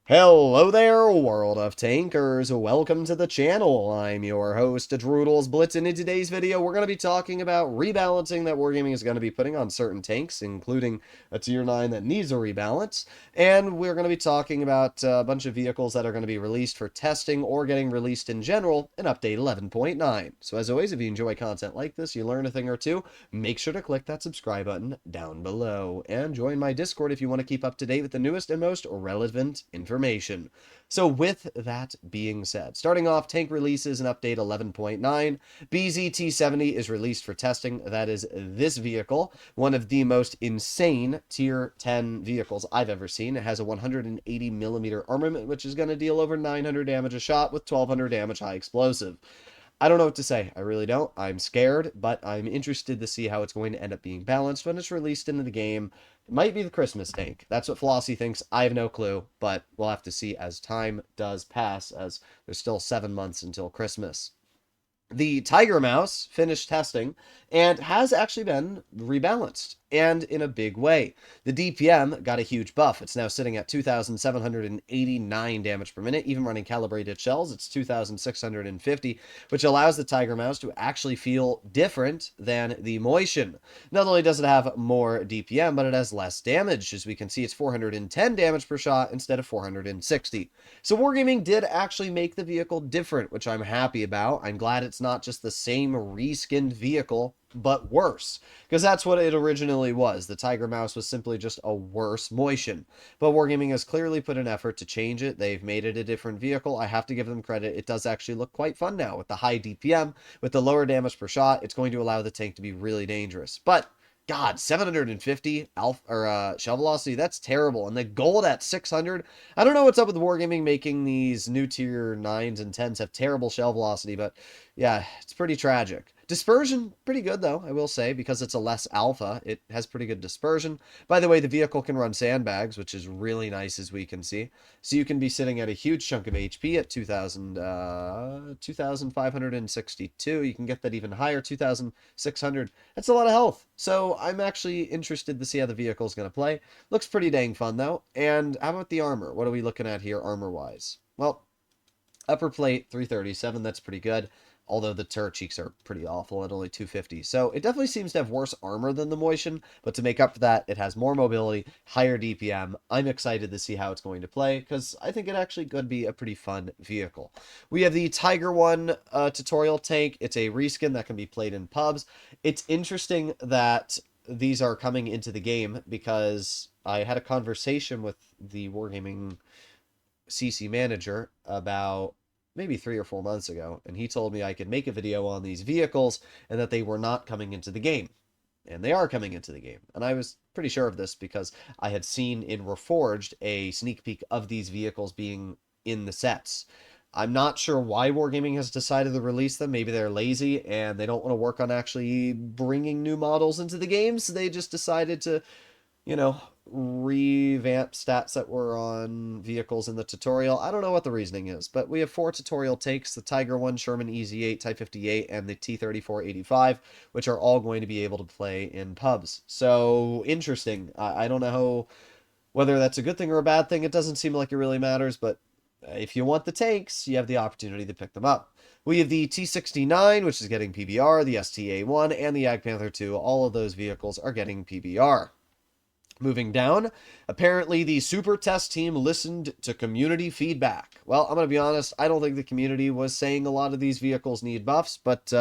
Hello there, world of tankers. Welcome to the channel. I'm your host, Droodles Blitz, and in today's video, we're going to be talking about rebalancing that Wargaming is going to be putting on certain tanks, including a Tier 9 that needs a rebalance. And we're going to be talking about a bunch of vehicles that are going to be released for testing or getting released in general in Update 11.9. So as always, if you enjoy content like this, you learn a thing or two, make sure to click that subscribe button down below. And join my Discord if you want to keep up to date with the newest and most relevant information. So with that being said, starting off, tank releases in update 11.9. BZT-70 is released for testing. That is this vehicle, one of the most insane tier 10 vehicles I've ever seen. It has a 180 millimeter armament, which is going to deal over 900 damage a shot with 1200 damage high explosive. I don't know what to say. I really don't. I'm scared, but I'm interested to see how it's going to end up being balanced when it's released into the game. It might be the Christmas tank. That's what Flossie thinks. I have no clue, but we'll have to see as time does pass, as there's still 7 months until Christmas. The Tiger Mouse finished testing and has actually been rebalanced, and in a big way. The DPM got a huge buff. It's now sitting at 2,789 damage per minute. Even running calibrated shells, it's 2,650, which allows the Tiger Mouse to actually feel different than the Moishen. Not only does it have more DPM, but it has less damage. As we can see, it's 410 damage per shot instead of 460. So Wargaming did actually make the vehicle different, which I'm happy about. I'm glad it's not just the same reskinned vehicle, but worse, because that's what it originally was. The Tiger Mouse was simply just a worse Moishen, but Wargaming has clearly put an effort to change it. They've made it a different vehicle. I have to give them credit. It does actually look quite fun now with the high DPM, with the lower damage per shot. It's going to allow the tank to be really dangerous, but God, 750 alpha or shell velocity, that's terrible. And the gold at 600. I don't know what's up with Wargaming making these new tier 9s and 10s have terrible shell velocity, but yeah, it's pretty tragic. Dispersion, pretty good though, I will say, because it's a less alpha. It has pretty good dispersion. By the way, the vehicle can run sandbags, which is really nice as we can see. So you can be sitting at a huge chunk of HP at 2,562. You can get that even higher, 2,600. That's a lot of health. So I'm actually interested to see how the vehicle is going to play. Looks pretty dang fun though. And how about the armor? What are we looking at here armor-wise? Well, upper plate 337, that's pretty good. Although the turret cheeks are pretty awful at only 250. So it definitely seems to have worse armor than the Moishen, but to make up for that, it has more mobility, higher DPM. I'm excited to see how it's going to play, because I think it actually could be a pretty fun vehicle. We have the Tiger One tutorial tank. It's a reskin that can be played in pubs. It's interesting that these are coming into the game, because I had a conversation with the Wargaming CC manager about maybe 3 or 4 months ago, and he told me I could make a video on these vehicles and that they were not coming into the game. And they are coming into the game. And I was pretty sure of this because I had seen in Reforged a sneak peek of these vehicles being in the sets. I'm not sure why Wargaming has decided to release them. Maybe they're lazy and they don't want to work on actually bringing new models into the games. So they just decided to, you know, revamp stats that were on vehicles in the tutorial. I don't know what the reasoning is, but we have 4 tutorial takes, the Tiger 1, Sherman EZ8, Type 58, and the T-34-85, which are all going to be able to play in pubs. So, interesting. I don't know whether that's a good thing or a bad thing. It doesn't seem like it really matters, but if you want the tanks, you have the opportunity to pick them up. We have the T-69, which is getting PBR, the STA-1, and the Jagdpanther 2. All of those vehicles are getting PBR. Moving down, apparently the Super Test team listened to community feedback. Well, I'm going to be honest, I don't think the community was saying a lot of these vehicles need buffs, but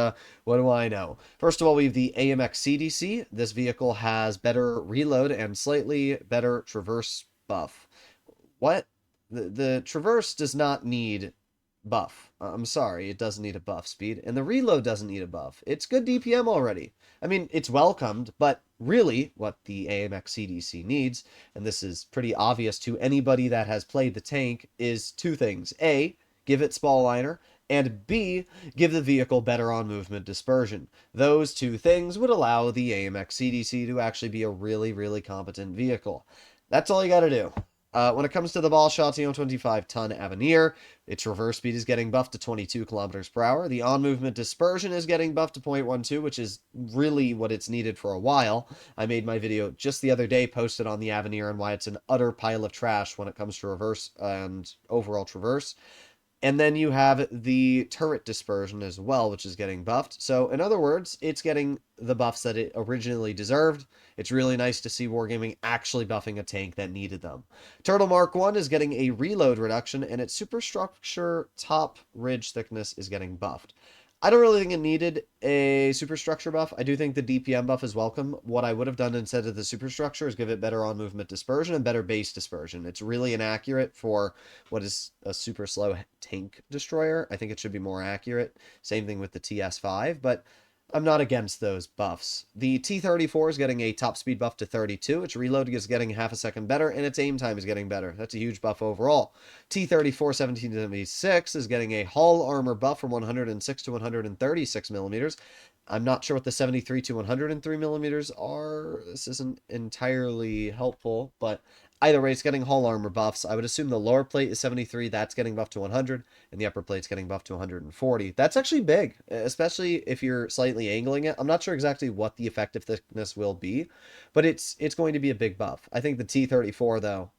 what do I know? First of all, we have the AMX CDC. This vehicle has better reload and slightly better traverse buff. What? The traverse does not need buff. I'm sorry, it doesn't need a buff speed, and the reload doesn't need a buff. It's good DPM already. I mean, it's welcomed, but really what the AMX CDC needs, and this is pretty obvious to anybody that has played the tank, is two things. A, give it spall liner, and B, give the vehicle better on movement dispersion. Those two things would allow the AMX CDC to actually be a really, really competent vehicle. That's all you gotta do. When it comes to the Ball Chatillon 25-ton Avenir, its reverse speed is getting buffed to 22 kilometers per hour. The on-movement dispersion is getting buffed to 0.12, which is really what it's needed for a while. I made my video just the other day, posted on the Avenir, and why it's an utter pile of trash when it comes to reverse and overall traverse. And then you have the turret dispersion as well, which is getting buffed. So, in other words, it's getting the buffs that it originally deserved. It's really nice to see Wargaming actually buffing a tank that needed them. Turtle Mark 1 is getting a reload reduction, and its superstructure top ridge thickness is getting buffed. I don't really think it needed a superstructure buff. I do think the DPM buff is welcome. What I would have done instead of the superstructure is give it better on-movement dispersion and better base dispersion. It's really inaccurate for what is a super slow tank destroyer. I think it should be more accurate. Same thing with the TS5, but I'm not against those buffs. The T-34 is getting a top speed buff to 32. Its reload is getting half a second better, and its aim time is getting better. That's a huge buff overall. T-34 1776 is getting a hull armor buff from 106 to 136 millimeters. I'm not sure what the 73 to 103 millimeters are. This isn't entirely helpful, but either way, it's getting hull armor buffs. I would assume the lower plate is 73. That's getting buffed to 100, and the upper plate's getting buffed to 140. That's actually big, especially if you're slightly angling it. I'm not sure exactly what the effective thickness will be, but it's going to be a big buff. I think the T-34, though,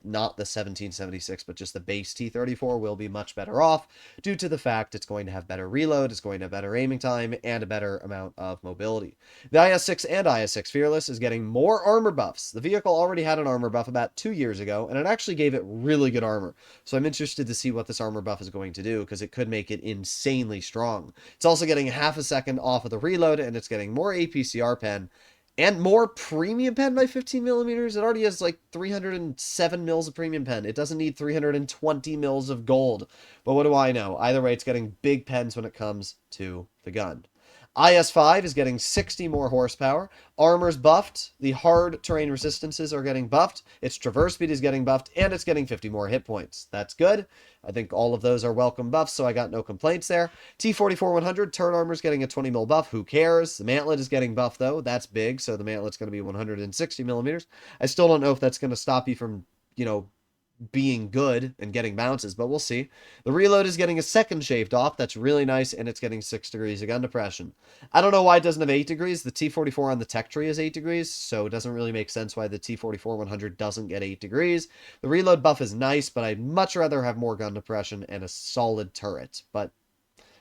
not the 1776, but just the base T-34 will be much better off due to the fact it's going to have better reload, it's going to have better aiming time, and a better amount of mobility. The IS-6 and IS-6 Fearless is getting more armor buffs. The vehicle already had an armor buff about 2 years ago, and it actually gave it really good armor. So I'm interested to see what this armor buff is going to do, because it could make it insanely strong. It's also getting half a second off of the reload, and it's getting more APCR pen, and more premium pen by 15 millimeters. It already has like 307 mils of premium pen. It doesn't need 320 mils of gold. But what do I know? Either way, it's getting big pens when it comes to the gun. IS-5 is getting 60 more horsepower. Armor's buffed. The hard terrain resistances are getting buffed. Its traverse speed is getting buffed, and it's getting 50 more hit points. That's good. I think all of those are welcome buffs, so I got no complaints there. T-44-100, turret armor is getting a 20 mil buff. Who cares? The mantlet is getting buffed, though. That's big, so the mantlet's going to be 160 millimeters. I still don't know if that's going to stop you from, being good and getting bounces, but we'll see. The reload is getting a second shaved off. That's really nice, and it's getting 6 degrees of gun depression. I don't know why it doesn't have 8 degrees. The T-44 on the tech tree is 8 degrees, so it doesn't really make sense why the T-44-100 doesn't get 8 degrees. The reload buff is nice, but I'd much rather have more gun depression and a solid turret, but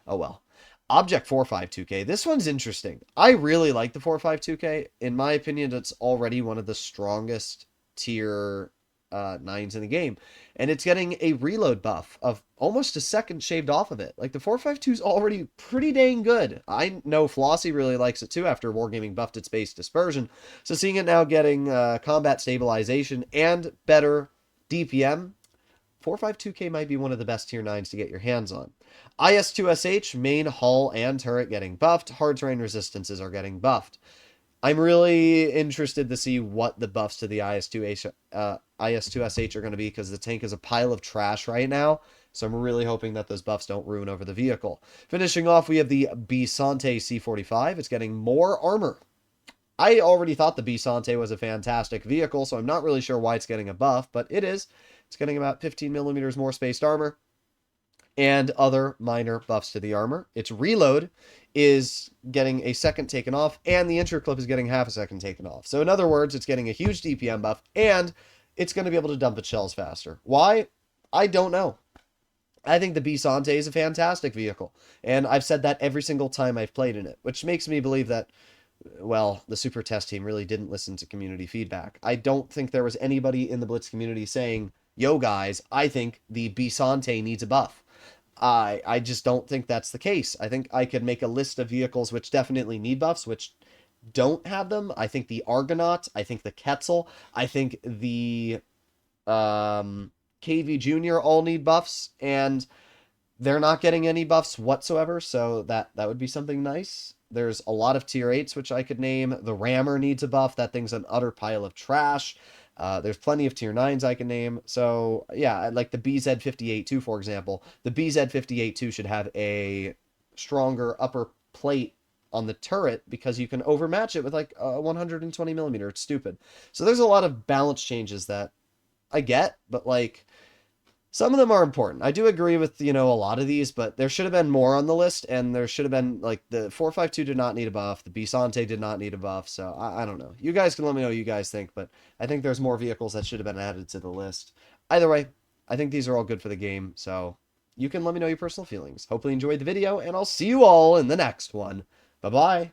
oh well. Object 452K. This one's interesting. I really like the 452K. In my opinion, it's already one of the strongest tier 9s in the game, and it's getting a reload buff of almost a second shaved off of it. Like, the 452 is already pretty dang good. I know Flossie really likes it too after Wargaming buffed its base dispersion, so seeing it now getting combat stabilization and better DPM, 452K might be one of the best tier 9s to get your hands on. IS-2SH, main, hull, and turret getting buffed. Hard terrain resistances are getting buffed. I'm really interested to see what the buffs to the IS-2SH are going to be, because the tank is a pile of trash right now. So I'm really hoping that those buffs don't ruin over the vehicle. Finishing off, we have the Bisonte C45. It's getting more armor. I already thought the Bisonte was a fantastic vehicle, so I'm not really sure why it's getting a buff, but it is. It's getting about 15 millimeters more spaced armor and other minor buffs to the armor. Its reload is getting a second taken off, and the intro clip is getting half a second taken off. So in other words, it's getting a huge DPM buff, and it's going to be able to dump its shells faster. Why? I don't know. I think the Bisonte is a fantastic vehicle, and I've said that every single time I've played in it, which makes me believe that, well, the Super Test team really didn't listen to community feedback. I don't think there was anybody in the Blitz community saying, yo guys, I think the Bisonte needs a buff. I just don't think that's the case. I think I could make a list of vehicles which definitely need buffs, which don't have them. I think the Argonaut, I think the Quetzal, I think the KV Jr. all need buffs, and they're not getting any buffs whatsoever, so that would be something nice. There's a lot of tier 8s which I could name. The Rammer needs a buff. That thing's an utter pile of trash. There's plenty of tier 9s I can name. So, yeah, like the BZ58-2, for example. The BZ58-2 should have a stronger upper plate on the turret, because you can overmatch it with like a 120 millimeter. It's stupid. So there's a lot of balance changes that I get, but like some of them are important. I do agree with, a lot of these, but there should have been more on the list, and there should have been, like, the 452 did not need a buff, the Bisante did not need a buff, so I don't know. You guys can let me know what you guys think, but I think there's more vehicles that should have been added to the list. Either way, I think these are all good for the game, so you can let me know your personal feelings. Hopefully you enjoyed the video, and I'll see you all in the next one. Bye-bye.